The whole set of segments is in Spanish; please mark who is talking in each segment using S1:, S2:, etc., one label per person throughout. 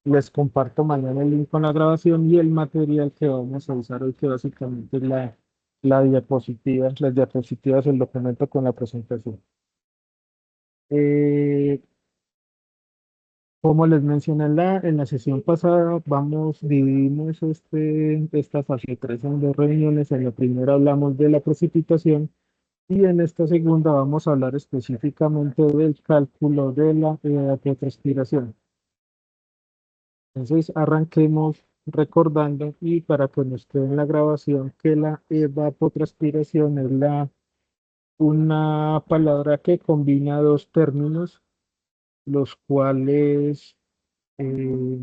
S1: les comparto mañana el link con la grabación y el material que vamos a usar hoy, que básicamente es la diapositiva, las diapositivas del documento con la presentación. Eh, Como les mencioné en la sesión pasada, dividimos esta fase 3 en dos reuniones. En la primera hablamos de la precipitación y en esta segunda vamos a hablar específicamente del cálculo de la evapotranspiración. Entonces, arranquemos recordando y para que nos quede en la grabación que la evapotranspiración es una palabra que combina dos términos, los cuales eh,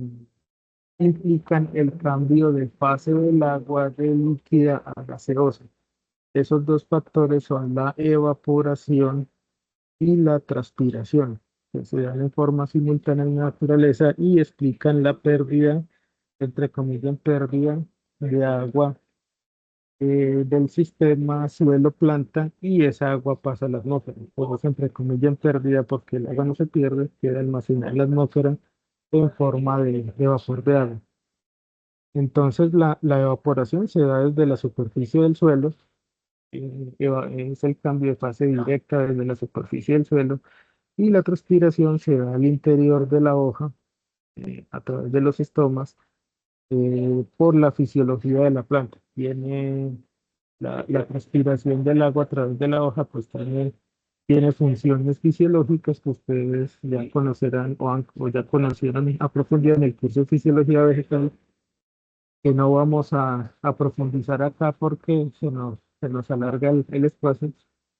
S1: implican el cambio de fase del agua de líquida a gaseosa. Esos dos factores son la evaporación y la transpiración, que se dan en forma simultánea en la naturaleza y explican la pérdida, entre comillas, pérdida de agua del sistema suelo-planta y esa agua pasa a la atmósfera. Por eso, entre comillas, pérdida porque el agua no se pierde, queda almacenada en la atmósfera en forma de vapor de agua. Entonces, la evaporación se da desde la superficie del suelo, es el cambio de fase directa desde la superficie del suelo, y la transpiración se da al interior de la hoja, a través de los estomas, por la fisiología de la planta. Tiene la transpiración del agua a través de la hoja, pues también tiene funciones fisiológicas que ustedes ya conocerán o ya conocieron a profundidad en el curso de fisiología vegetal, que no vamos a profundizar acá porque se nos alarga el espacio,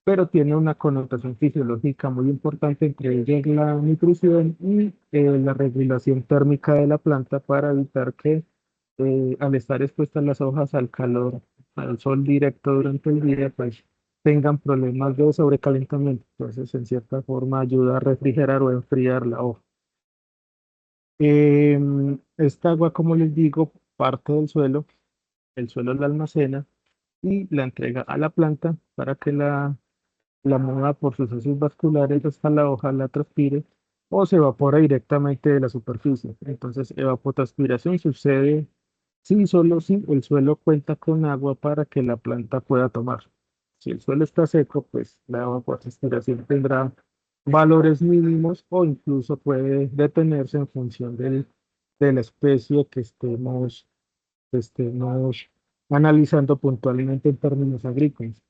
S1: pero tiene una connotación fisiológica muy importante, entre ellas la nutrición y la regulación térmica de la planta para evitar que al estar expuestas las hojas al calor, al sol directo durante el día, pues tengan problemas de sobrecalentamiento. Entonces, en cierta forma, ayuda a refrigerar o enfriar la hoja. Esta agua, como les digo, parte del suelo, el suelo la almacena y la entrega a la planta para que la mueva por sus heces vasculares hasta la hoja, la transpire o se evapora directamente de la superficie. Entonces, evapotranspiración sucede sí, solo si el suelo cuenta con agua para que la planta pueda tomar. Si el suelo está seco, pues la evapotranspiración tendrá valores mínimos o incluso puede detenerse en función de la especie que estemos analizando puntualmente en términos agrícolas.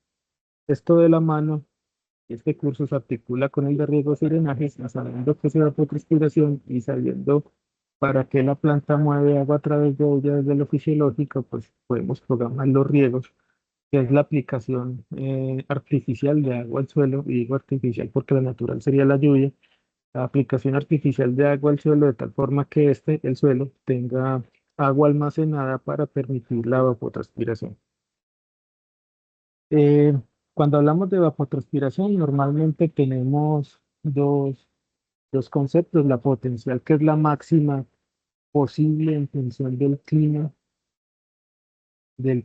S1: Esto de la mano, este curso se articula con el de riegos y drenajes, sabiendo que es evapotranspiración y sabiendo para qué la planta mueve agua a través de ella desde lo fisiológico, pues podemos programar los riegos, que es la aplicación artificial de agua al suelo, y digo artificial porque la natural sería la lluvia, la aplicación artificial de agua al suelo de tal forma que el suelo, tenga agua almacenada para permitir la evapotranspiración. Eh, Cuando hablamos de evapotranspiración, normalmente tenemos dos conceptos: la potencial, que es la máxima posible en función del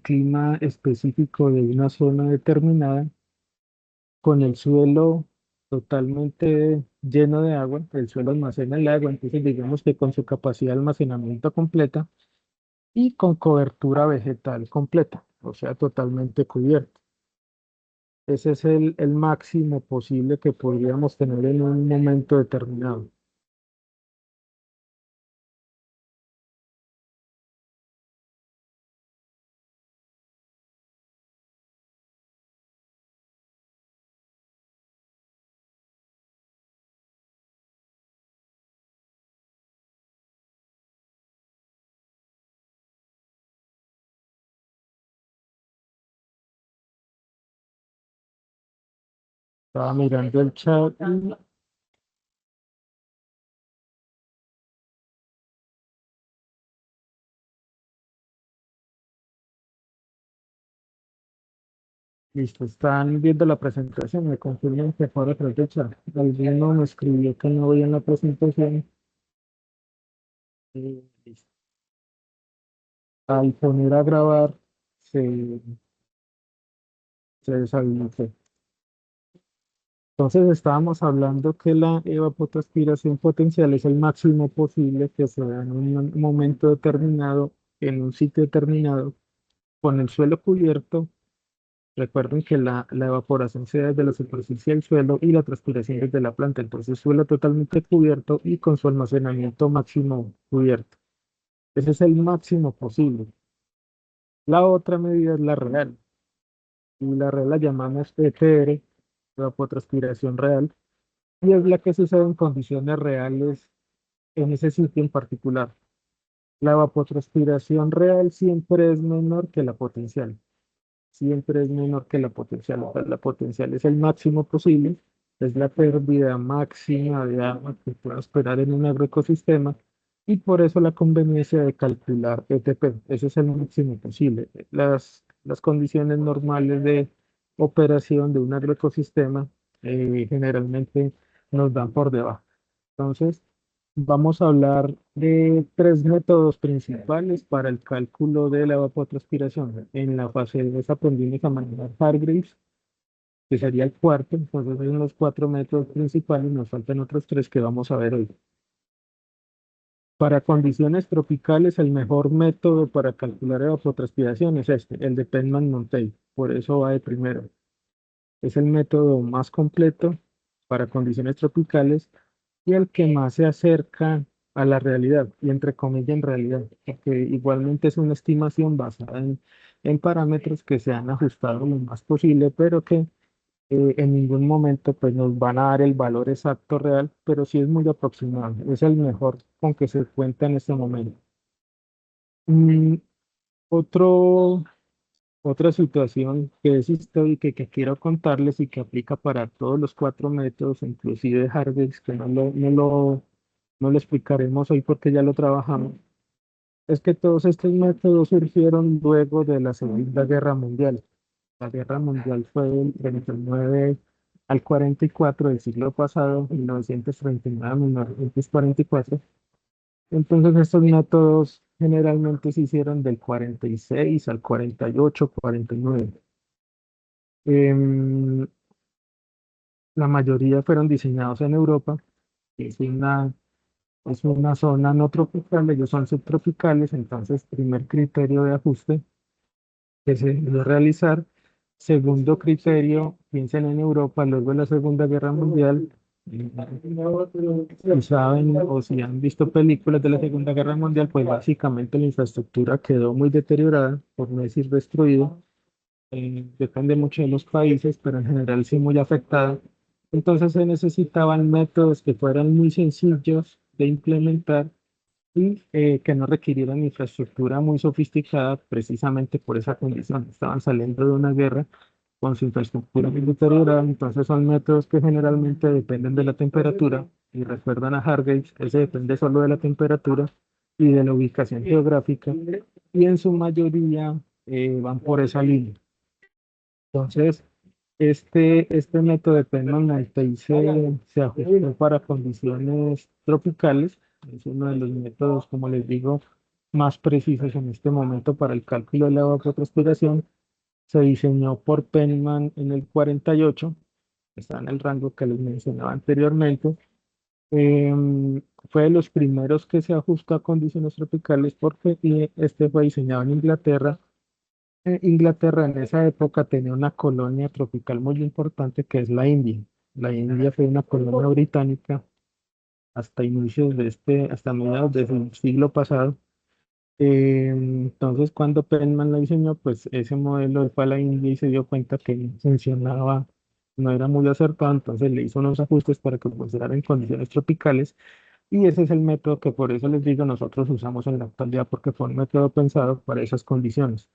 S1: clima específico de una zona determinada, con el suelo totalmente lleno de agua. El suelo almacena el agua, entonces digamos que con su capacidad de almacenamiento completa y con cobertura vegetal completa, o sea, totalmente cubierto. Ese es el máximo posible que podríamos tener en un momento determinado. Estaba mirando el chat y listo, están viendo la presentación, me confirman que por atrás del chat. Alguno me escribió que no veía la presentación. Listo. Al poner a grabar, se, se deshabilitó. Entonces estábamos hablando que la evapotranspiración potencial es el máximo posible que se da en un momento determinado, en un sitio determinado, con el suelo cubierto. Recuerden que la evaporación se da desde la superficie del suelo y la transpiración desde la planta. Entonces, suelo totalmente cubierto y con su almacenamiento máximo cubierto. Ese es el máximo posible. La otra medida es la real. Y la real la llamamos ETR, evapotranspiración real, y es la que sucede en condiciones reales en ese sitio en particular. La evapotranspiración real siempre es menor que la potencial. Siempre es menor que la potencial. O sea, la potencial es el máximo posible, es la pérdida máxima de agua que pueda esperar en un agroecosistema y por eso la conveniencia de calcular ETP. Ese es el máximo posible. Las condiciones normales de operación de un agroecosistema generalmente nos dan por debajo. Entonces, vamos a hablar de tres métodos principales para el cálculo de la evapotranspiración. En la fase 2 aprendimos a manejar Hargreaves, que sería el cuarto. Entonces, son los cuatro métodos principales. Nos faltan otros tres que vamos a ver hoy. Para condiciones tropicales, el mejor método para calcular evapotranspiración es este, el de Penman-Monteil. Por eso va de primero. Es el método más completo para condiciones tropicales y el que más se acerca a la realidad, y entre comillas en realidad, porque igualmente es una estimación basada en parámetros que se han ajustado lo más posible, pero que en ningún momento pues, nos van a dar el valor exacto real, pero sí es muy aproximado. Es el mejor con que se cuenta en este momento. Mm, otro Otra situación que es histórica y que quiero contarles y que aplica para todos los cuatro métodos, inclusive Harvard, que no lo explicaremos hoy porque ya lo trabajamos, es que todos estos métodos surgieron luego de la Segunda Guerra Mundial. La Guerra Mundial fue del 39 al 44 del siglo pasado, 1939 a 1944. Entonces estos métodos generalmente se hicieron del 46 al 48, 49. Em, la mayoría fueron diseñados en Europa, que es una zona no tropical, ellos son subtropicales, entonces primer criterio de ajuste que se debe realizar. Segundo criterio, piensen en Europa, luego de la Segunda Guerra Mundial, si saben o si han visto películas de la Segunda Guerra Mundial, pues básicamente la infraestructura quedó muy deteriorada, por no decir destruida. Depende mucho de los países, pero en general sí muy afectada. Entonces se necesitaban métodos que fueran muy sencillos de implementar y que no requirieran infraestructura muy sofisticada precisamente por esa condición. Estaban saliendo de una guerra con su infraestructura muy deteriorada, entonces son métodos que generalmente dependen de la temperatura y recuerdan a Hargreaves, ese depende solo de la temperatura y de la ubicación geográfica y en su mayoría van por esa línea. Entonces, este método de Penman-Monteil se ajustó para condiciones tropicales. Es uno de los métodos, como les digo, más precisos en este momento para el cálculo de la evapotranspiración. Se diseñó por Penman en el 48, está en el rango que les mencionaba anteriormente. Fue de los primeros que se ajustó a condiciones tropicales porque este fue diseñado en Inglaterra. Inglaterra en esa época tenía una colonia tropical muy importante que es la India. La India fue una colonia británica hasta inicios hasta mediados del siglo pasado. Entonces, cuando Penman la diseñó, pues ese modelo fue a la India y se dio cuenta que no funcionaba, no era muy acertado, entonces le hizo unos ajustes para que funcionara en condiciones tropicales. Y ese es el método que por eso les digo nosotros usamos en la actualidad, porque fue un método pensado para esas condiciones.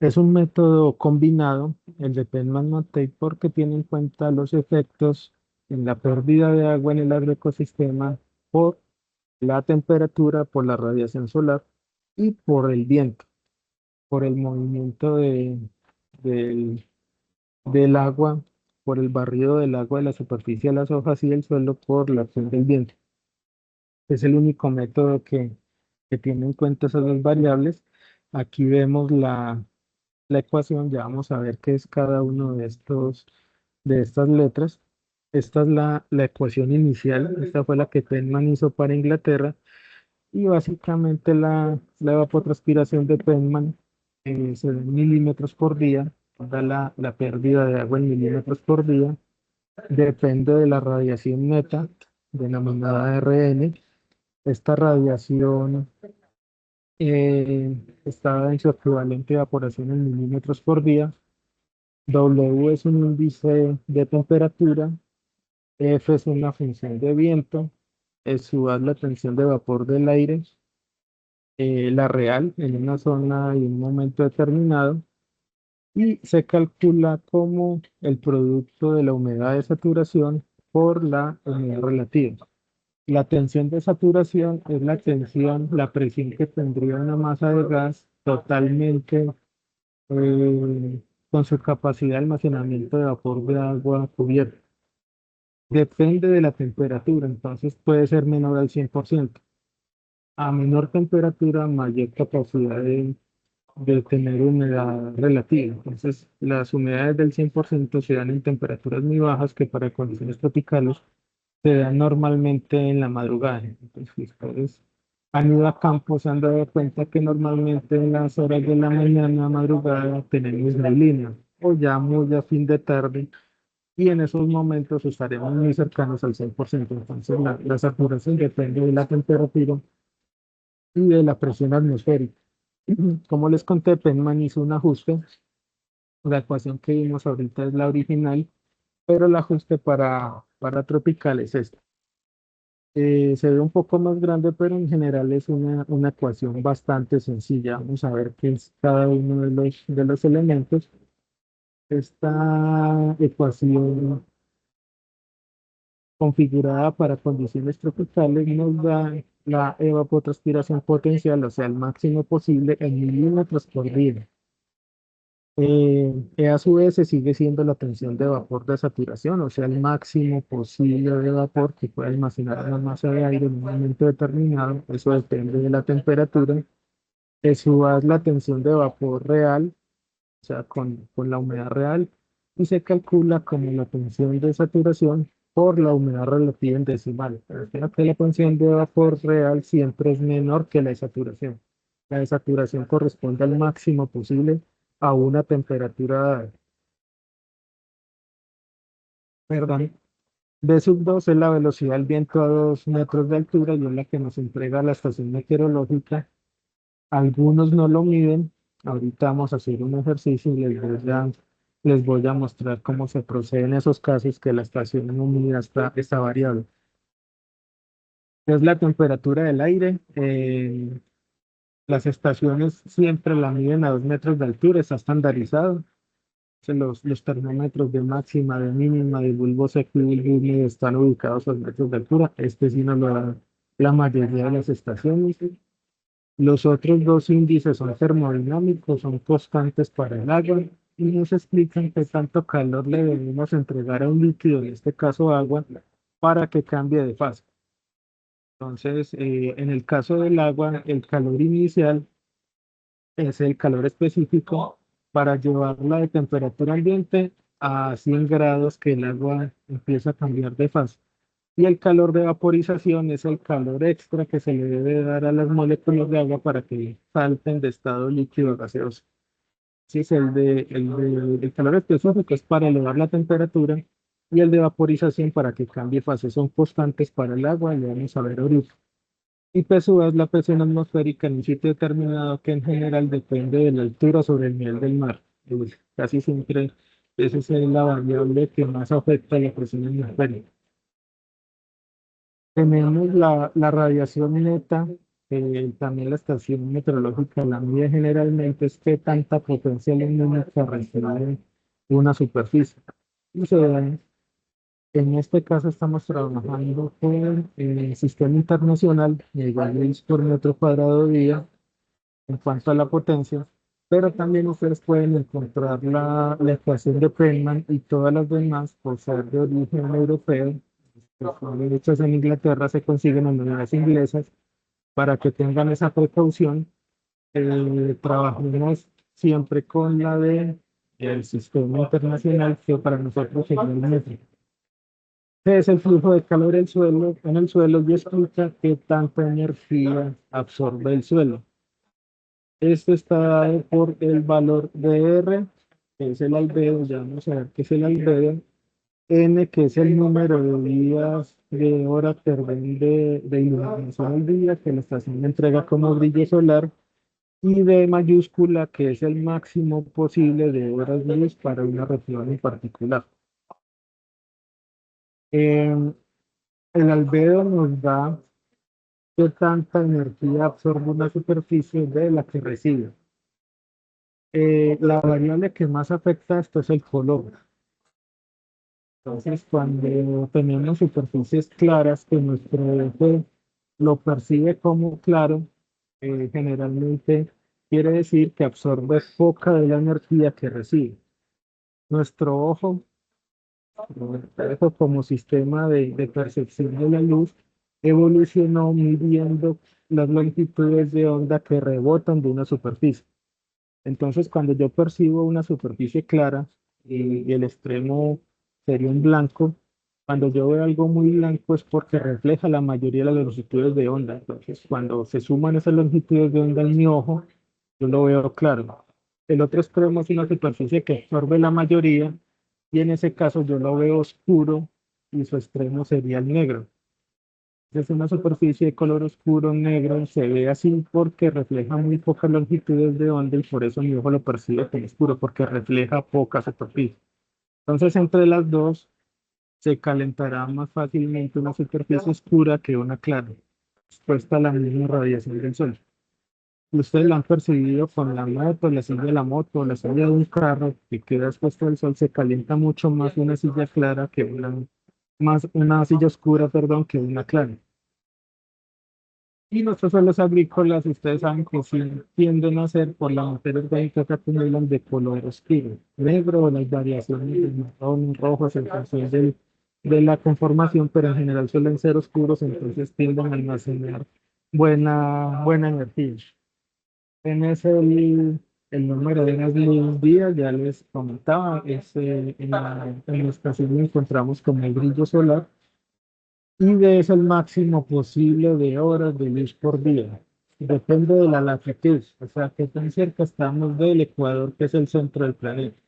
S1: Es un método combinado, el de Penman-Monteil, porque tiene en cuenta los efectos en la pérdida de agua en el agroecosistema por la temperatura, por la radiación solar y por el viento, por el movimiento del, del agua, por el barrido del agua de la superficie de las hojas y del suelo por la acción del viento. Es el único método que tiene en cuenta esas dos variables. Aquí vemos la ecuación, ya vamos a ver qué es cada uno de estas letras. Esta es la ecuación inicial, esta fue la que Penman hizo para Inglaterra y básicamente la evapotranspiración de Penman se da en milímetros por día, da la pérdida de agua en milímetros por día, depende de la radiación neta denominada RN. Esta radiación está en su equivalente de evaporación en milímetros por día. W es un índice de temperatura, F es una función de viento, SU es la tensión de vapor del aire, la real en una zona y un momento determinado, y se calcula como el producto de la humedad de saturación por la humedad relativa. La tensión de saturación es la tensión, la presión que tendría una masa de gas totalmente con su capacidad de almacenamiento de vapor de agua cubierta. Depende de la temperatura, entonces puede ser menor al 100%. A menor temperatura, mayor capacidad de tener humedad relativa. Entonces, las humedades del 100% se dan en temperaturas muy bajas que para condiciones tropicales se dan normalmente en la madrugada. Entonces, si ustedes han ido a campo, se han dado cuenta que normalmente en las horas de la mañana, madrugada, tenemos neblina o ya muy a fin de tarde y en esos momentos estaremos muy cercanos al 100%. Entonces, la saturación depende de la temperatura y de la presión atmosférica. Como les conté, Penman hizo un ajuste. La ecuación que vimos ahorita es la original, pero el ajuste para tropical es este. Se ve un poco más grande, pero en general es una ecuación bastante sencilla. Vamos a ver qué es cada uno de los elementos. Esta ecuación configurada para condiciones tropicales nos da la evapotranspiración potencial, o sea, el máximo posible en milímetros por día. A su vez se sigue siendo la tensión de vapor de saturación, o sea, el máximo posible de vapor que puede almacenar una masa de aire en un momento determinado. Eso depende de la temperatura. Eso es la tensión de vapor real, o sea, con la humedad real, y se calcula como la tensión de saturación por la humedad relativa en decimal. Recuerda que la tensión de vapor real siempre es menor que la de saturación. La de saturación corresponde al máximo posible a una temperatura dada. Perdón. D sub 2 es la velocidad del viento a 2 metros de altura y es la que nos entrega la estación meteorológica. Algunos no lo miden. Ahorita vamos a hacer un ejercicio y les voy a mostrar cómo se procede en esos casos que la estación no mide esta variable. Es la temperatura del aire. Las estaciones siempre la miden a 2 metros de altura, está estandarizado. Los termómetros de máxima, de mínima, de bulbo seco y bulbo húmedo están ubicados a 2 metros de altura. Este sí nos lo da la mayoría de las estaciones. Los otros dos índices son termodinámicos, son constantes para el agua y nos explican qué tanto calor le debemos entregar a un líquido, en este caso agua, para que cambie de fase. Entonces, en el caso del agua, el calor inicial es el calor específico para llevarla de temperatura ambiente a 100 grados que el agua empieza a cambiar de fase. Y el calor de vaporización es el calor extra que se le debe dar a las moléculas de agua para que salten de estado líquido a gaseoso. Sí, es el calor específico es para elevar la temperatura y el de vaporización para que cambie fase. Son constantes para el agua, y lo vamos a ver ahorita. Y PSU es la presión atmosférica en un sitio determinado que en general depende de la altura sobre el nivel del mar. Casi siempre esa es la variable que más afecta la presión atmosférica. Tenemos la radiación neta, también la estación meteorológica la mide generalmente es que tanta potencia lumínica recibe una superficie. Y en este caso estamos trabajando con el sistema internacional, megajoule por metro cuadrado día en cuanto a la potencia, pero también ustedes pueden encontrar la ecuación de Feynman y todas las demás por ser de origen europeo, que son hechas en Inglaterra, se consiguen en unidades inglesas para que tengan esa precaución. Trabajemos siempre con la de el sistema internacional que para nosotros es el metro. ¿Qué es el flujo de calor en el suelo y explica qué tanta energía absorbe el suelo? Esto está dado por el valor de R, que es el albedo, ya vamos a ver qué es el albedo, N, que es el número de días de hora terben de iluminación al día que la estación entrega como brillo solar, y D mayúscula, que es el máximo posible de horas luz para una región en particular. Em, el albedo nos da qué tanta energía absorbe una superficie de la que recibe. La variable que más afecta esto es el color. Entonces, cuando tenemos superficies claras que nuestro ojo lo percibe como claro, generalmente quiere decir que absorbe poca de la energía que recibe. Nuestro ojo, como sistema de percepción de la luz, evolucionó midiendo las longitudes de onda que rebotan de una superficie. Entonces, cuando yo percibo una superficie clara y el extremo sería un blanco, cuando yo veo algo muy blanco es porque refleja la mayoría de las longitudes de onda. Entonces, cuando se suman esas longitudes de onda en mi ojo, yo lo veo claro. El otro extremo es una superficie que absorbe la mayoría y en ese caso yo lo veo oscuro y su extremo sería el negro. Es una superficie de color oscuro negro, se ve así porque refleja muy pocas longitudes de onda y por eso mi ojo lo percibe como oscuro, porque refleja poca superficie. Entonces, entre las dos, se calentará más fácilmente una superficie oscura que una clara, expuesta a la misma radiación del sol. Ustedes lo han percibido con la moto, la silla de la moto, la silla de un carro que queda expuesta al sol, se calienta mucho más una silla clara que una silla oscura, perdón, que una clara. Y nuestros suelos agrícolas, ustedes saben que sí tienden a ser por la materia orgánica que acumulan de color oscuro, negro o las variaciones de marrón, rojos en función de la conformación, pero en general suelen ser oscuros, entonces tienden a almacenar buena energía. En ese el número de las luz día, ya les comentaba, en la estación encontramos como el brillo solar y es el máximo posible de horas de luz por día. Depende de la latitud, o sea, qué tan cerca estamos del Ecuador, que es el centro del planeta.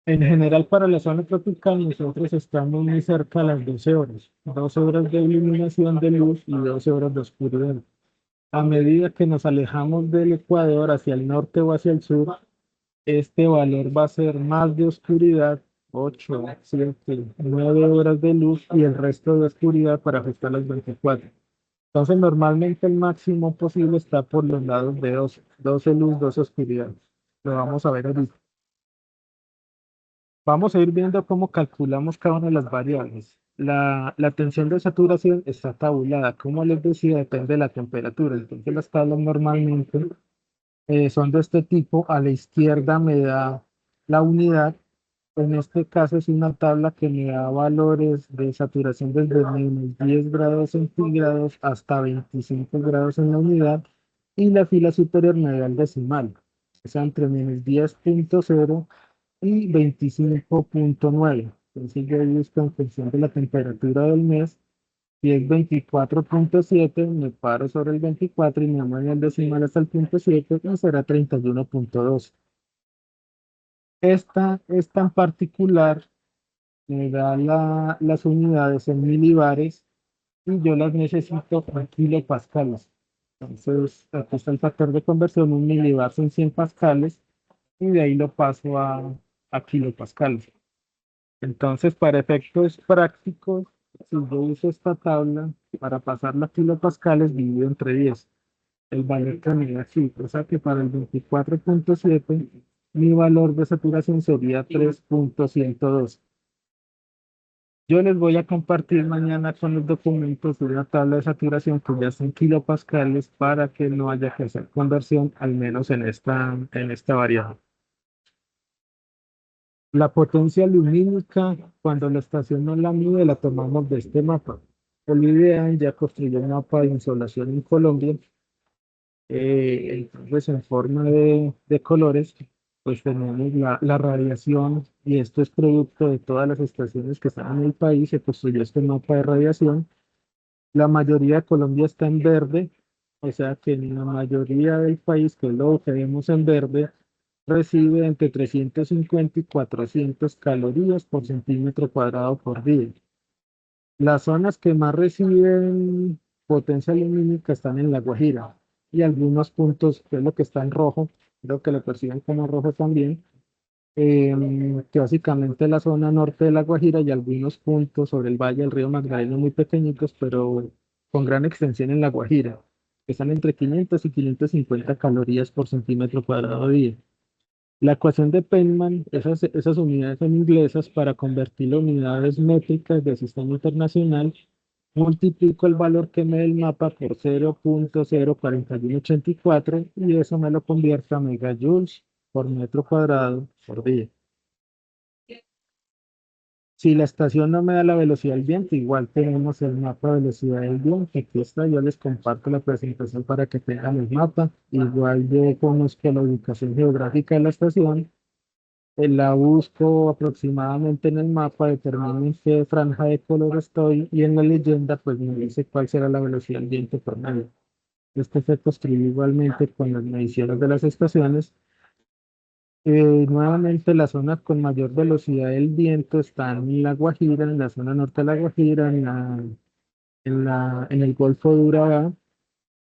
S1: En general, para la zona tropical, nosotros estamos muy cerca a las 12 horas, 12 horas de iluminación de luz y 12 horas de oscuridad. A medida que nos alejamos del Ecuador hacia el norte o hacia el sur, este valor va a ser más de oscuridad, 8, 7, 9 horas de luz y el resto de oscuridad para ajustar las 24. Entonces, normalmente el máximo posible está por los lados de 12, 12 luz, 12 oscuridad. Lo vamos a ver ahorita. Vamos a ir viendo cómo calculamos cada una de las variables. La tensión de saturación está tabulada. Como les decía, depende de la temperatura. Entonces, las tablas normalmente son de este tipo. A la izquierda me da la unidad. En este caso es una tabla que me da valores de saturación desde menos 10 grados centígrados hasta 25 grados en la unidad. Y la fila superior me da el decimal. Es entre menos 10,0 y 25,9. Entonces yo busco en función de la temperatura del mes. Si es 24,7, me paro sobre el 24 y me muevo el decimal hasta el punto 7 y será 31,2. Esta en particular me da las unidades en milibares y yo las necesito en kilopascales. Entonces, aquí está el factor de conversión, un milibar son 100 pascales y de ahí lo paso a kilopascales. Entonces, para efectos prácticos, si yo uso esta tabla para pasarla a kilopascales, divido entre 10. El valor que me da aquí, o sea que para el 24,7 mi valor de saturación sería 3,102. Yo les voy a compartir mañana con los documentos una tabla de saturación que ya son kilopascales para que no haya que hacer conversión, al menos en esta variable. La potencia lumínica, cuando la estación no la mide, la tomamos de este mapa. Olivia ya construyó un mapa de insolación en Colombia, entonces en forma de colores, pues tenemos la radiación, y esto es producto de todas las estaciones que están en el país. Se construyó este mapa de radiación. La mayoría de Colombia está en verde, o sea que en la mayoría del país, que es lo que vemos en verde, recibe entre 350 y 400 calorías por centímetro cuadrado por día. Las zonas que más reciben potencia lumínica están en La Guajira, y algunos puntos, que es lo que está en rojo, creo que lo perciben como rojo también, que básicamente es la zona norte de La Guajira, y algunos puntos sobre el valle del río Magdalena muy pequeñitos, pero con gran extensión en La Guajira, que están entre 500 y 550 calorías por centímetro cuadrado día. La ecuación de Feynman, esas unidades son inglesas. Para convertirlo en unidades métricas del sistema internacional, multiplico el valor que me da el mapa por 0.04184, y eso me lo convierte a megajoules por metro cuadrado por día. Si la estación no me da la velocidad del viento, igual tenemos el mapa de velocidad del viento. Aquí está, yo les comparto la presentación para que tengan el mapa. Igual yo conozco la ubicación geográfica de la estación, la busco aproximadamente en el mapa, determino en qué franja de color estoy, y en la leyenda pues me dice cuál será la velocidad del viento promedio. Este se construye igualmente con las mediciones de las estaciones. Nuevamente, las zonas con mayor velocidad del viento están en La Guajira, en la zona norte de La Guajira, en el Golfo de Urabá,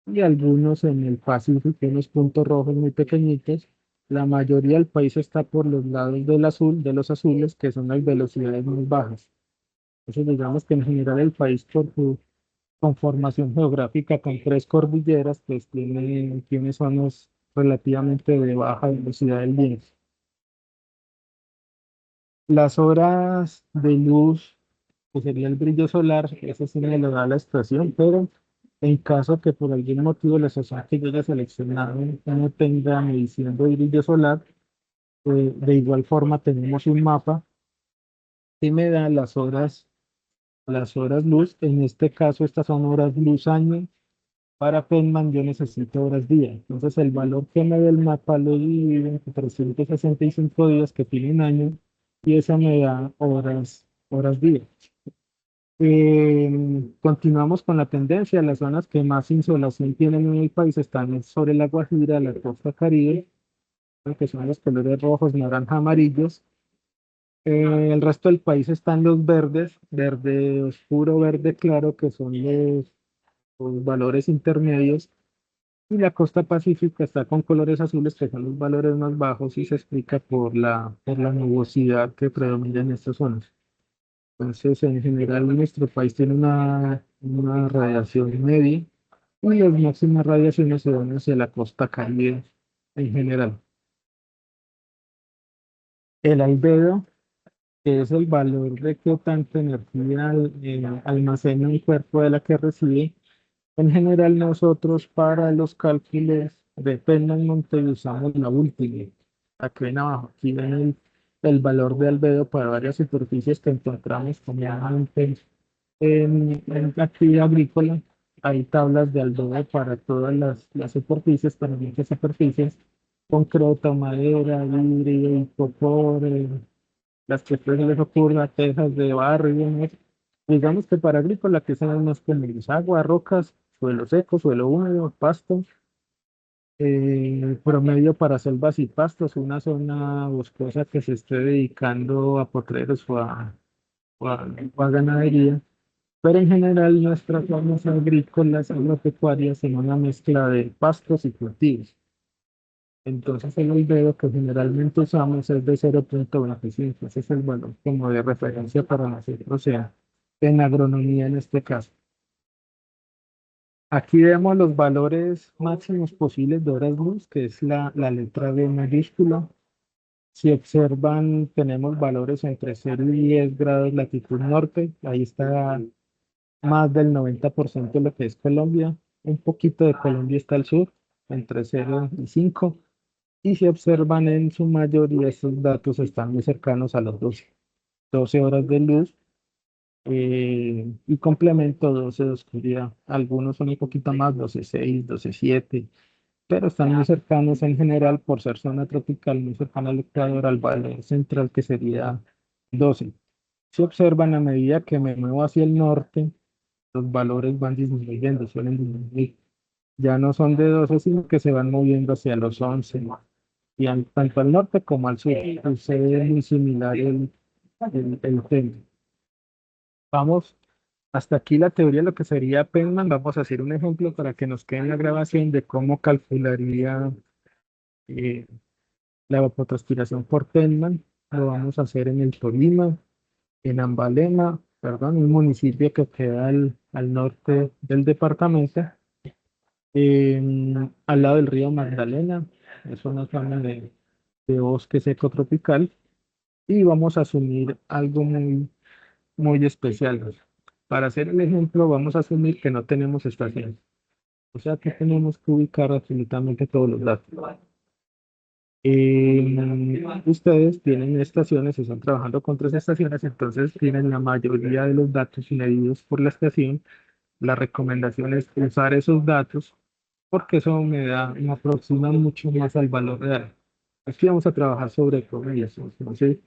S1: y algunos en el Pacífico, unos puntos rojos muy pequeñitos. La mayoría del país está por los lados del azul, de los azules, que son las velocidades muy bajas. Entonces, digamos que en general el país, por su conformación geográfica con tres cordilleras, pues tiene zonas relativamente de baja velocidad del viento. Las horas de luz, que sería el brillo solar, eso sí me lo da la estación, pero en caso que por algún motivo la estación que yo haya seleccionado no tenga medición de brillo solar, de igual forma tenemos un mapa que me da las horas luz. En este caso, estas son horas luz año. Para Penman yo necesito horas día. Entonces el valor que me da el mapa lo divido entre 365 días que tiene un año, y eso me da horas día. Continuamos con la tendencia. Las zonas que más insolación tienen en el país están sobre la Guajira, la costa Caribe, que son los colores rojos, naranja, amarillos. El resto del país están los verdes, verde oscuro, verde claro, que son los valores intermedios. Y la costa pacífica está con colores azules, que son los valores más bajos, y se explica por la nubosidad que predomina en estas zonas. Entonces, en general, nuestro país tiene una radiación media, y las máximas radiaciones se dan hacia la costa Caribe en general. El albedo, que es el valor de qué tanta energía almacena un cuerpo de la que recibe. En general, nosotros para los cálculos de Penman-Monte usamos la última. Aquí ven abajo, aquí ven el valor de albedo para varias superficies que encontramos comúnmente en la actividad agrícola. Hay tablas de albedo para todas las superficies, para muchas superficies: concreto, madera, vidrio, icopor, las que pues les ocurra, tejas de barro y demás. Digamos que para agrícola, que son las más comunes: agua, rocas, suelo seco, suelo húmedo, pasto. Promedio para selvas y pastos, una zona boscosa que se esté dedicando a potreros o a ganadería. Pero en general nuestras zonas agrícolas, agropecuarias, son una mezcla de pastos y cultivos. Entonces el albedo que generalmente usamos es de 0.25. Ese es el valor como de referencia para nosotros, o sea, en agronomía en este caso. Aquí vemos los valores máximos posibles de horas luz, que es la letra D mayúscula. Si observan, tenemos valores entre 0 y 10 grados latitud norte. Ahí está más del 90% de lo que es Colombia. Un poquito de Colombia está al sur, entre 0 y 5. Y si observan, en su mayoría estos datos están muy cercanos a los 12 horas de luz, y complemento 12 de oscuridad. Algunos son un poquito más, 12,6, 12,7. pero están muy cercanos en general por ser zona tropical, muy cercana al Ecuador, al valor central que sería 12. Si observan, a medida que me muevo hacia el norte, los valores van disminuyendo, suelen disminuir. Ya no son de 12, sino que se van moviendo hacia los 11, y tanto al norte como al sur. Sucede muy similar el tema. Vamos, hasta aquí la teoría de lo que sería Penman. Vamos a hacer un ejemplo para que nos quede en la grabación de cómo calcularía eh, la evapotranspiración por Penman. Lo vamos a hacer en el Tolima, en Ambalema, perdón, un municipio que queda al norte del departamento, al lado del río Magdalena. Es una zona de bosque seco tropical. Y vamos a asumir algo muy especial. Para hacer el ejemplo, vamos a asumir que no tenemos estación. O sea que tenemos que ubicar absolutamente todos los datos. Ustedes tienen estaciones, están trabajando con 3 estaciones, entonces tienen la mayoría de los datos medidos por la estación. La recomendación es usar esos datos porque eso me aproxima mucho más al valor real. Aquí vamos a trabajar sobre promedios. Entonces,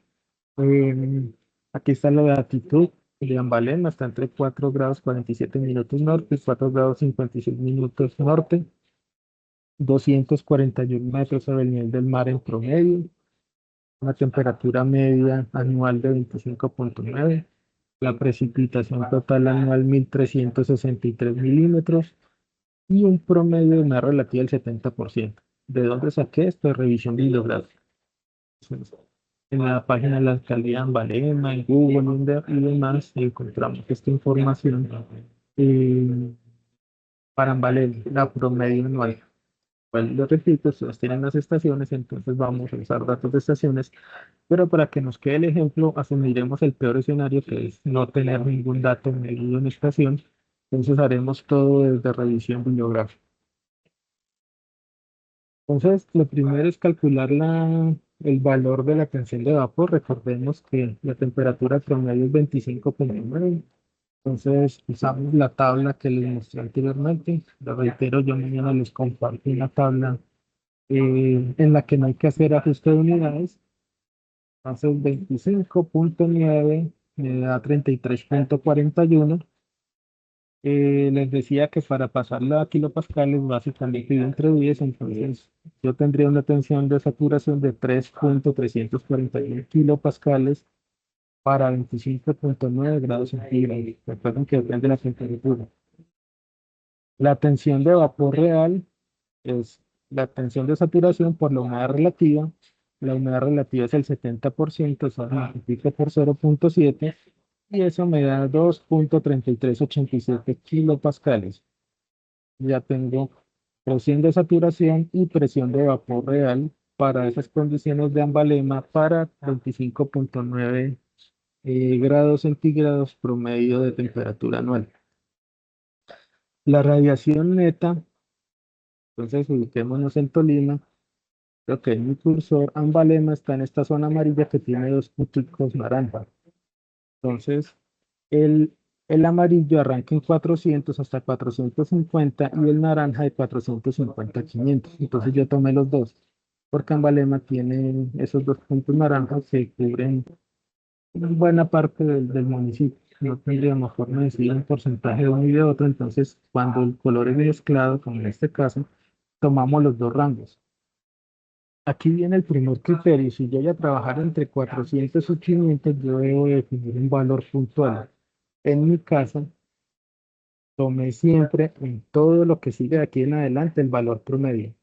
S1: eh, aquí está la latitud de Ambalema, está entre 4 grados 47 minutos norte y 4 grados 56 minutos norte, 241 metros sobre el nivel del mar en promedio, una temperatura media anual de 25,9, la precipitación total anual 1.363 milímetros y un promedio de humedad relativa del 70%. ¿De dónde saqué esto? De revisión bibliográfica. En la página de la alcaldía de Ambalema, en Google y demás, encontramos esta información eh, para Ambalema, la promedio anual. Bueno, lo repito, ustedes tienen las estaciones, entonces vamos a usar datos de estaciones, pero para que nos quede el ejemplo, asumiremos el peor escenario, que es no tener ningún dato medido en estación. Entonces haremos todo desde revisión bibliográfica. Entonces, lo primero es calcular el valor de la tensión de vapor. Recordemos que la temperatura promedio es 25,9. Entonces, usamos la tabla que les mostré anteriormente. Lo reitero, yo mañana les comparto una tabla en la que no hay que hacer ajuste de unidades. Entonces, 25,9 me da 33,41. Les decía que para pasarla a kilopascales básicamente yo entre 10, entonces yo tendría una tensión de saturación de 3,341 kilopascales para 25,9 grados centígrados. Recuerden que depende de la temperatura. La tensión de vapor real es la tensión de saturación por la humedad relativa. La humedad relativa es el 70%, eso lo multiplico por 0,7 y eso me da 2,3387 kilopascales. Ya tengo presión de saturación y presión de vapor real para esas condiciones de Ambalema para 25,9 grados centígrados promedio de temperatura anual. La radiación neta, entonces ubiquémonos en Tolima. Ok, mi cursor Ambalema está en esta zona amarilla que tiene dos punticos naranja. Entonces, el, el amarillo arranca en 400 hasta 450 y el naranja de 450 a 500. Entonces yo tomé los dos, porque Ambalema tiene esos dos puntos naranjas que cubren buena parte del municipio. No tendríamos forma de decir un porcentaje de uno y de otro. Entonces, cuando el color es mezclado, como en este caso, tomamos los dos rangos. Aquí viene el primer criterio. Si yo voy a trabajar entre 400 y 500, yo debo definir un valor puntual. En mi caso, tomé siempre en todo lo que sigue de aquí en adelante el valor promedio.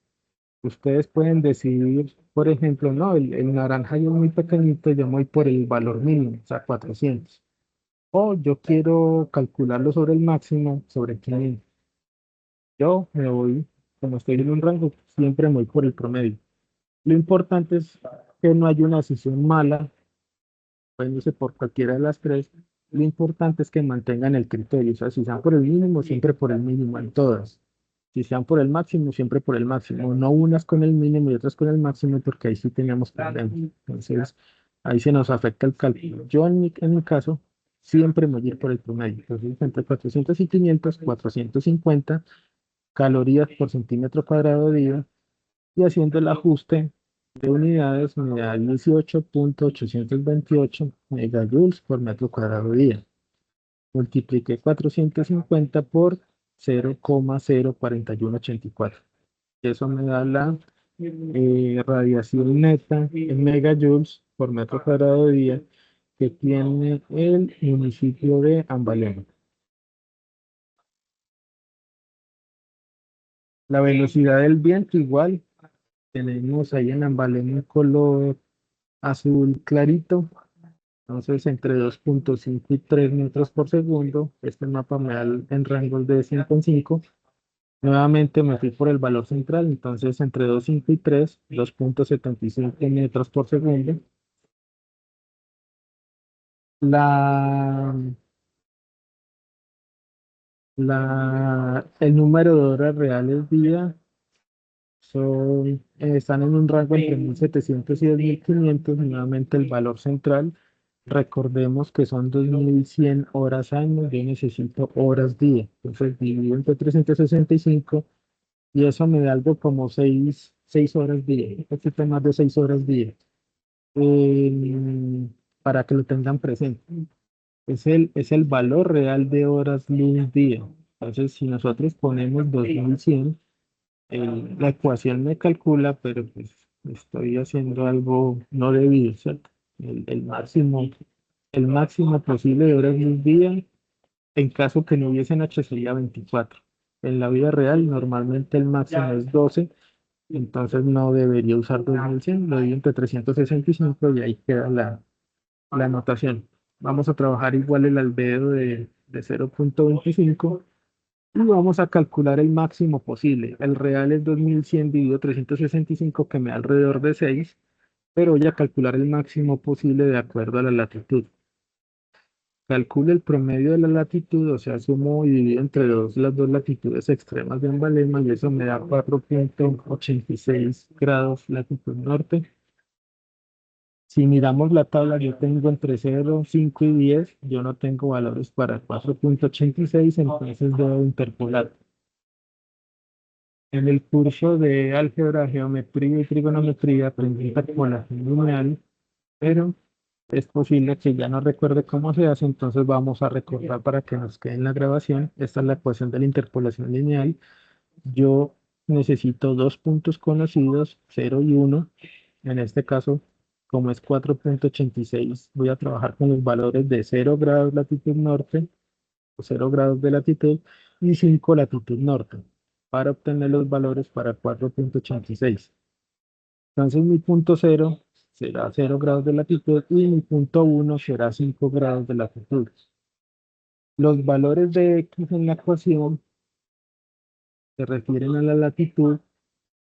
S1: Ustedes pueden decidir, por ejemplo, no, el naranja es muy pequeñito, yo me voy por el valor mínimo, o sea, 400. O yo quiero calcularlo sobre el máximo, sobre 500. Yo me voy, como estoy en un rango, siempre me voy por el promedio. Lo importante es que no haya una decisión mala, pueden irse por cualquiera de las tres. Lo importante es que mantengan el criterio, o sea, si sean por el mínimo, siempre por el mínimo en todas. Si sean por el máximo, siempre por el máximo. No unas con el mínimo y otras con el máximo, porque ahí sí teníamos problemas. Entonces, ahí se nos afecta el cálculo. Yo en mi caso, siempre me voy a ir por el promedio. Entonces, entre 400 y 500, 450 calorías por centímetro cuadrado día y haciendo el ajuste de unidades me da 18.828 megajoules por metro cuadrado día. Multipliqué 450 por 0,04184. Eso me da la radiación neta en megajoules por metro cuadrado día que tiene el municipio de Ambalema. La velocidad del viento igual, tenemos ahí en Ambalema un color azul clarito, entonces entre 2,5 y 3 metros por segundo. Este mapa me da en rangos de 5 en 5. Nuevamente me fui por el valor central, entonces entre 2,5 y 3, 2,75 metros por segundo. La, el número de horas reales día están en un rango entre 1.700 y 2.500. Nuevamente el valor central, recordemos que son 2.100 horas año, yo necesito horas día. Entonces divido entre 365 y eso me da algo como 6 horas día, un poquito más de 6 horas día. Para que lo tengan presente. Es el valor real de horas luz día. Entonces, si nosotros ponemos 2.100, la ecuación me calcula, pero pues estoy haciendo algo no debido, ¿cierto? El máximo posible de horas luz día, en caso que no hubiesen H, sería 24. En la vida real, normalmente el máximo es 12, entonces no debería usar 2.100, lo divido entre 365 y ahí queda la anotación. Vamos a trabajar igual el albedo de 0,25 y vamos a calcular el máximo posible. El real es 2.100 dividido 365, que me da alrededor de 6, pero voy a calcular el máximo posible de acuerdo a la latitud. Calcule el promedio de la latitud, o sea, sumo y divido entre las dos latitudes extremas de Ambalema y eso me da 4,86 grados latitud norte. Si miramos la tabla, yo tengo entre 0, 5 y 10. Yo no tengo valores para 4,86, entonces debo interpolar. En el curso de álgebra, geometría y trigonometría aprendí interpolación lineal, pero es posible que ya no recuerde cómo se hace, entonces vamos a recordar para que nos quede en la grabación. Esta es la ecuación de la interpolación lineal. Yo necesito dos puntos conocidos, 0 y 1. En este caso, como es 4,86, voy a trabajar con los valores de 0 grados latitud norte o 0 grados de latitud y 5 latitud norte para obtener los valores para 4,86. Entonces mi punto 0 será 0 grados de latitud y mi punto 1 será 5 grados de latitud. Los valores de X en la ecuación se refieren a la latitud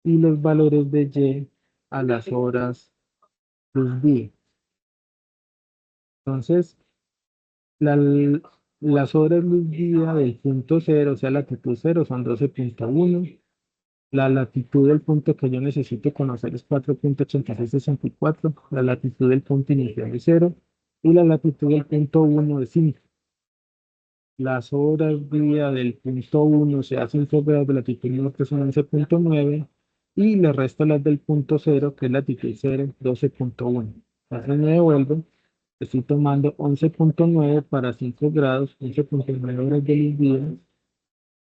S1: y los valores de Y a las horas luz día. Entonces, la- las horas luz día del punto 0, o sea, latitud 0, son 12,1. La latitud del punto que yo necesito conocer es 4,8664. La latitud del punto inicial es 0 y la latitud del punto 1 es 5. Las horas día del punto 1, o sea, 5 grados de latitud norte, son 11,9 y le resto las del punto 0, que es latitud 0, 12,1. Entonces me devuelvo. Estoy tomando 11,9 para 5 grados, 11,9 horas de luz día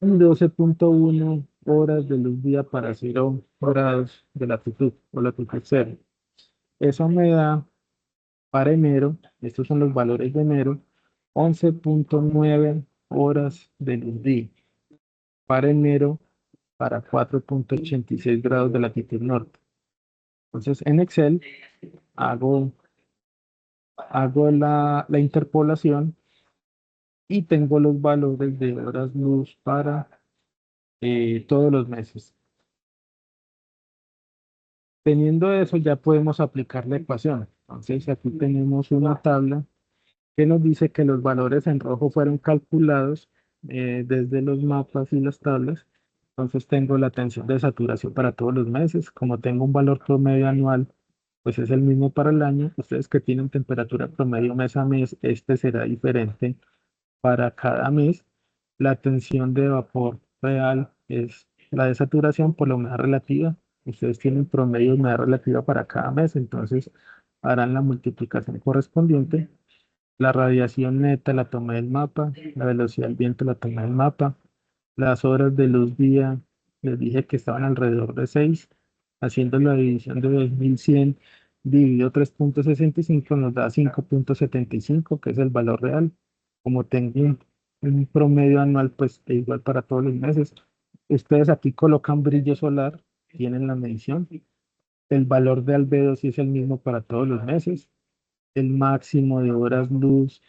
S1: y 12,1 horas de luz día para 0 grados de latitud o latitud 0. Eso me da para enero, estos son los valores de enero, 11,9 horas de luz día para enero para 4,86 grados de latitud norte. Entonces en Excel hago, hago la interpolación y tengo los valores de horas luz para todos los meses. Teniendo eso, ya podemos aplicar la ecuación. Entonces, aquí tenemos una tabla que nos dice que los valores en rojo fueron calculados desde los mapas y las tablas. Entonces, tengo la tensión de saturación para todos los meses. Como tengo un valor promedio anual, pues es el mismo para el año. Ustedes que tienen temperatura promedio mes a mes, este será diferente para cada mes. La tensión de vapor real es la de saturación por la humedad relativa. Ustedes tienen promedio de humedad relativa para cada mes, entonces harán la multiplicación correspondiente. La radiación neta la tomé del mapa, la velocidad del viento la tomé del mapa, las horas de luz día les dije que estaban alrededor de 6, haciendo la división de 2100 dividido 3,65 nos da 5,75, que es el valor real. Como tengo un promedio anual, pues es igual para todos los meses. Ustedes aquí colocan brillo solar, tienen la medición. El valor de albedo sí es el mismo para todos los meses. El máximo de horas luz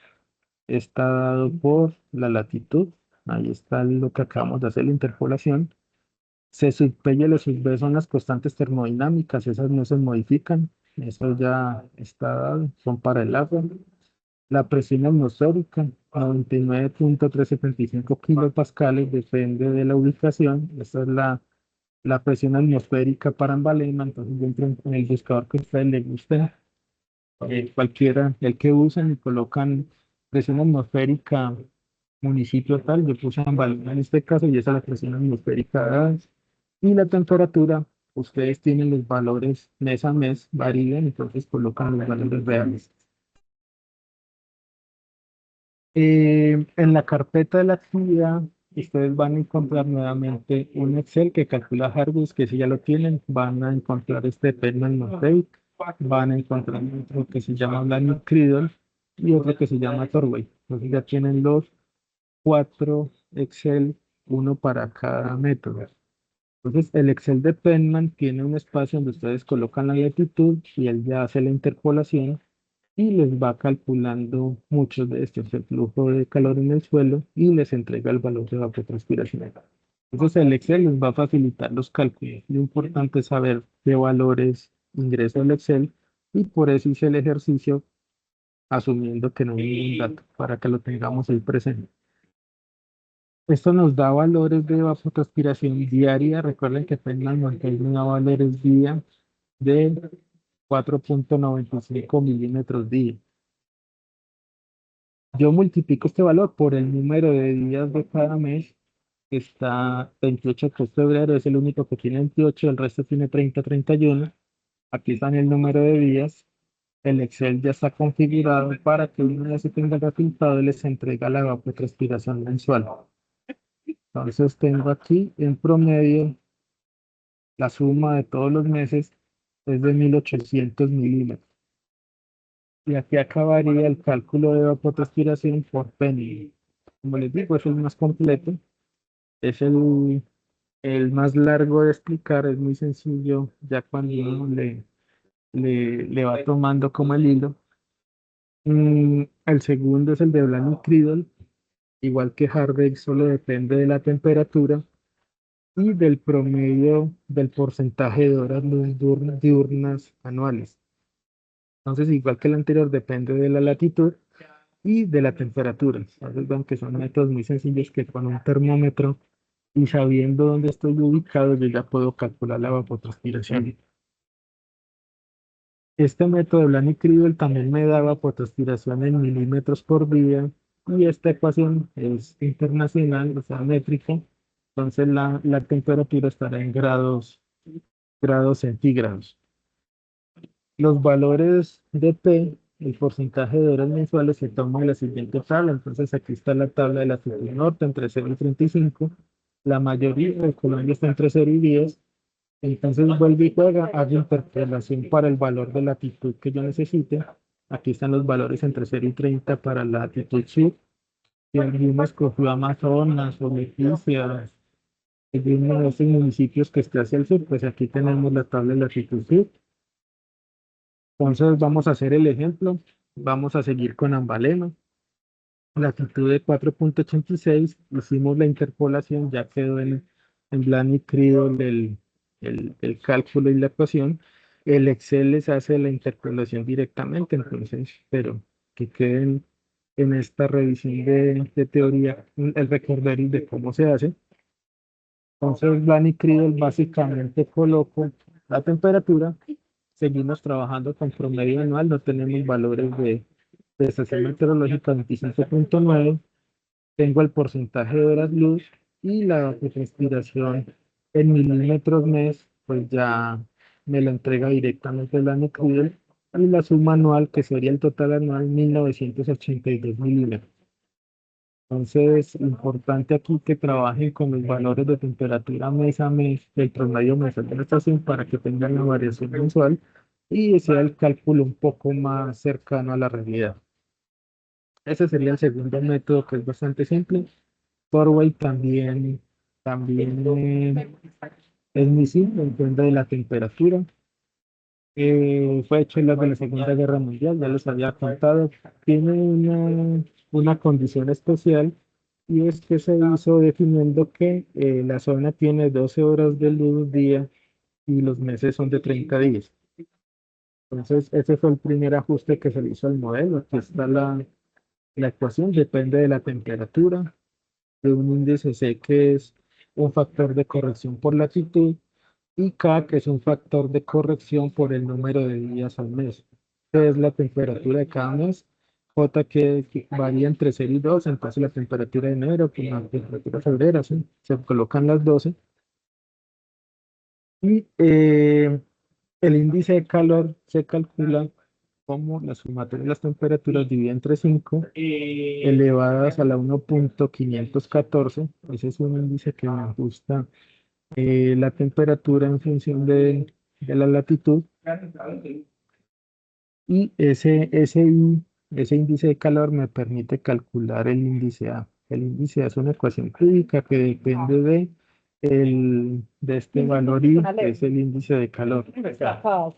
S1: está dado por la latitud. Ahí está lo que acabamos de hacer, la interpolación. C sub P y L sub B son las constantes termodinámicas, esas no se modifican, eso ya está dado, son para el agua. La presión atmosférica, 99,375 kilopascales, depende de la ubicación. Esa es la presión atmosférica para embalema. Entonces, dentro en el buscador que a ustedes les guste, cualquiera, el que usen y colocan presión atmosférica, municipio tal, yo puse embalema en este caso y esa es la presión atmosférica dada. Y la temperatura, ustedes tienen los valores mes a mes, varían, entonces colocan los valores reales. En la carpeta de la actividad, ustedes van a encontrar nuevamente un Excel que calcula hardware, que si ya lo tienen, van a encontrar este Penman Mosaic, van a encontrar otro que se llama Blanic Creedle y otro que se llama Torway. Entonces ya tienen los cuatro Excel, uno para cada método. Entonces, el Excel de Penman tiene un espacio donde ustedes colocan la latitud y él ya hace la interpolación y les va calculando muchos de estos, el flujo de calor en el suelo y les entrega el valor de evapotranspiración. Entonces, el Excel les va a facilitar los cálculos. Lo importante es saber qué valores ingresa el Excel y por eso hice el ejercicio asumiendo que no hay ningún dato para que lo tengamos ahí presente. Esto nos da valores de evapotranspiración diaria. Recuerden que Penland Mountain me da valores día de 4,95 milímetros día. Yo multiplico este valor por el número de días de cada mes, que está 28, que es febrero, es el único que tiene 28, el resto tiene 30, 31. Aquí están el número de días. El Excel ya está configurado para que una vez que tenga el resultado les entrega la evapotranspiración mensual. Entonces tengo aquí en promedio la suma de todos los meses es de 1800 milímetros. Y aquí acabaría el cálculo de evapotranspiración por penny. Como les digo, es el más completo, es el más largo de explicar, es muy sencillo ya cuando uno le va tomando como el hilo. El segundo es el de Blaney Creedle, igual que Harvey, solo depende de la temperatura y del promedio del porcentaje de horas luz diurnas anuales. Entonces, igual que el anterior, depende de la latitud y de la temperatura. Entonces, ven que son métodos muy sencillos que con un termómetro y sabiendo dónde estoy ubicado, yo ya puedo calcular la evapotranspiración. Este método de Blaney-Creedle también me da evapotranspiración en milímetros por día y esta ecuación es internacional, o sea, métrica. Entonces, la temperatura estará en grados centígrados. Los valores de P, el porcentaje de horas mensuales, se toma en la siguiente tabla. Entonces, aquí está la tabla de latitud norte entre 0 y 35. La mayoría de Colombia está entre 0 y 10. Entonces, vuelve y juega, hago interpolación para el valor de latitud que yo necesite. Aquí están los valores entre 0 y 30 para la latitud sur. Si alguno escogió Amazonas o Leticia, alguno de esos municipios que esté hacia el sur, pues aquí tenemos la tabla de latitud sur. Entonces vamos a hacer el ejemplo. Vamos a seguir con ambaleno. Latitud de 4,86. Hicimos la interpolación, ya quedó en blanco y Creedle el cálculo y la ecuación. El Excel les hace la interpolación directamente, entonces, pero que queden en esta revisión de teoría el recorderis de cómo se hace. Entonces, blanco y Creedle básicamente coloco la temperatura. Seguimos trabajando con promedio anual, no tenemos valores de estación meteorológica 25,9. Tengo el porcentaje de horas luz y la transpiración en milímetros mes, pues ya me la entrega directamente la NucLear, y la suma anual, que sería el total anual, 1982 milímetros. Entonces, importante aquí que trabajen con los valores de temperatura mes a mes, el promedio mensual de la estación, para que tengan la variación mensual y sea el cálculo un poco más cercano a la realidad. Ese sería el segundo método, que es bastante simple. Forway también es muy simple, depende de la temperatura. Fue hecho en la de la Segunda Guerra Mundial, ya les había contado. Tiene una condición especial, y es que se hizo definiendo que la zona tiene 12 horas de luz día y los meses son de 30 días. Entonces, ese fue el primer ajuste que se le hizo al modelo. Aquí está la ecuación, depende de la temperatura, de un índice C, que es un factor de corrección por latitud, y K, que es un factor de corrección por el número de días al mes, que es la temperatura de cada mes. J, que varía entre 0 y 2, entonces la temperatura de enero con la temperatura de febrero, ¿sí? Se colocan las 12. Y el índice de calor se calcula como la sumatoria de las temperaturas dividida entre 5 elevadas a la 1.514. Ese es un índice que me ajusta la temperatura en función de la latitud, y ese índice de calor me permite calcular el índice A. El índice A es una ecuación cúbica que depende de este valor I, que es el índice de calor. K,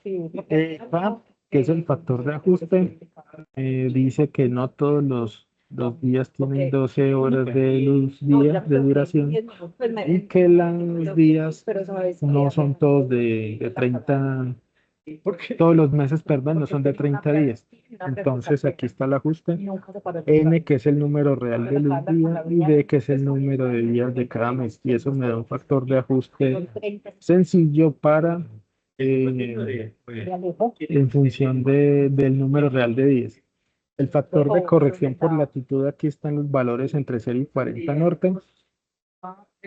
S1: que es el factor de ajuste, dice que no todos los días tienen 12 horas de luz día de duración, y que los días no son todos de 30, todos los meses, perdón, no son de 30 días. Entonces aquí está el ajuste. N, que es el número real de luz día, y D, que es el número de días de cada mes. Y eso me da un factor de ajuste sencillo para, en función del número real de días. El factor de corrección por latitud, aquí están los valores entre 0 y 40 norte.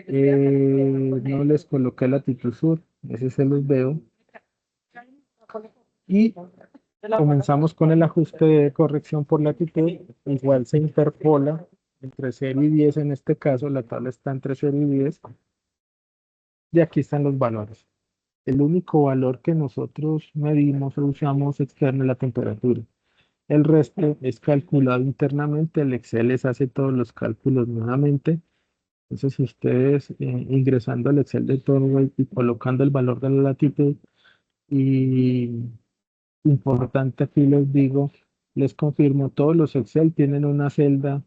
S1: No les coloqué latitud sur, ese se los veo. Y comenzamos con el ajuste de corrección por latitud. Igual se interpola entre 0 y 10, en este caso la tabla está entre 0 y 10. Y aquí están los valores. El único valor que nosotros medimos o usamos externo es la temperatura. El resto es calculado internamente. El Excel les hace todos los cálculos nuevamente. Entonces, si ustedes ingresando al Excel de Torway y colocando el valor de la latitud, y importante aquí les digo, les confirmo, todos los Excel tienen una celda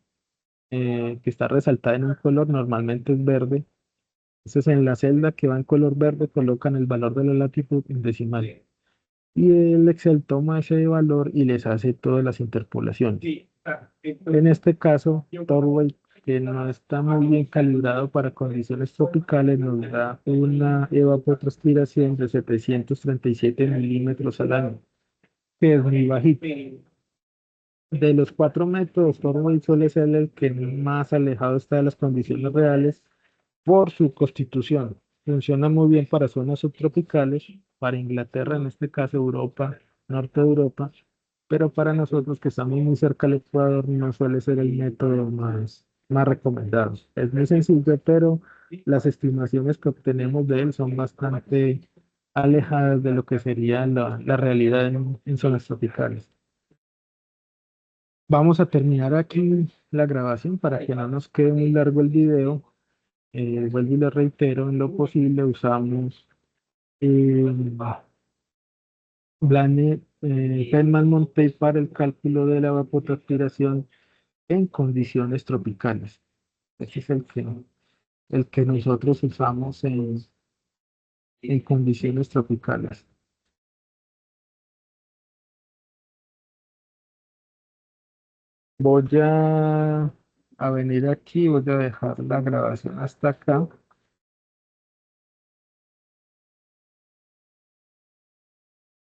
S1: que está resaltada en un color, normalmente es verde. Entonces, en la celda que va en color verde colocan el valor de la latitud en decimal. Y el Excel toma ese valor y les hace todas las interpolaciones. En este caso, Torwell, que no está muy bien calibrado para condiciones tropicales, nos da una evapotranspiración de 737 milímetros al año, que es muy bajito. De los cuatro métodos, Torwell suele ser el que más alejado está de las condiciones reales por su constitución. Funciona muy bien para zonas subtropicales, para Inglaterra, en este caso Europa, norte de Europa, pero para nosotros que estamos muy cerca del Ecuador no suele ser el método más recomendado. Es muy sencillo, pero las estimaciones que obtenemos de él son bastante alejadas de lo que sería la realidad en zonas tropicales. Vamos a terminar aquí la grabación para que no nos quede muy largo el video. Vuelvo y le reitero, en lo posible usamos eh, Hellman-Montet para el cálculo de la evapotranspiración en condiciones tropicales. Ese es el que nosotros usamos en condiciones tropicales. Voy a venir aquí, voy a dejar la grabación hasta acá.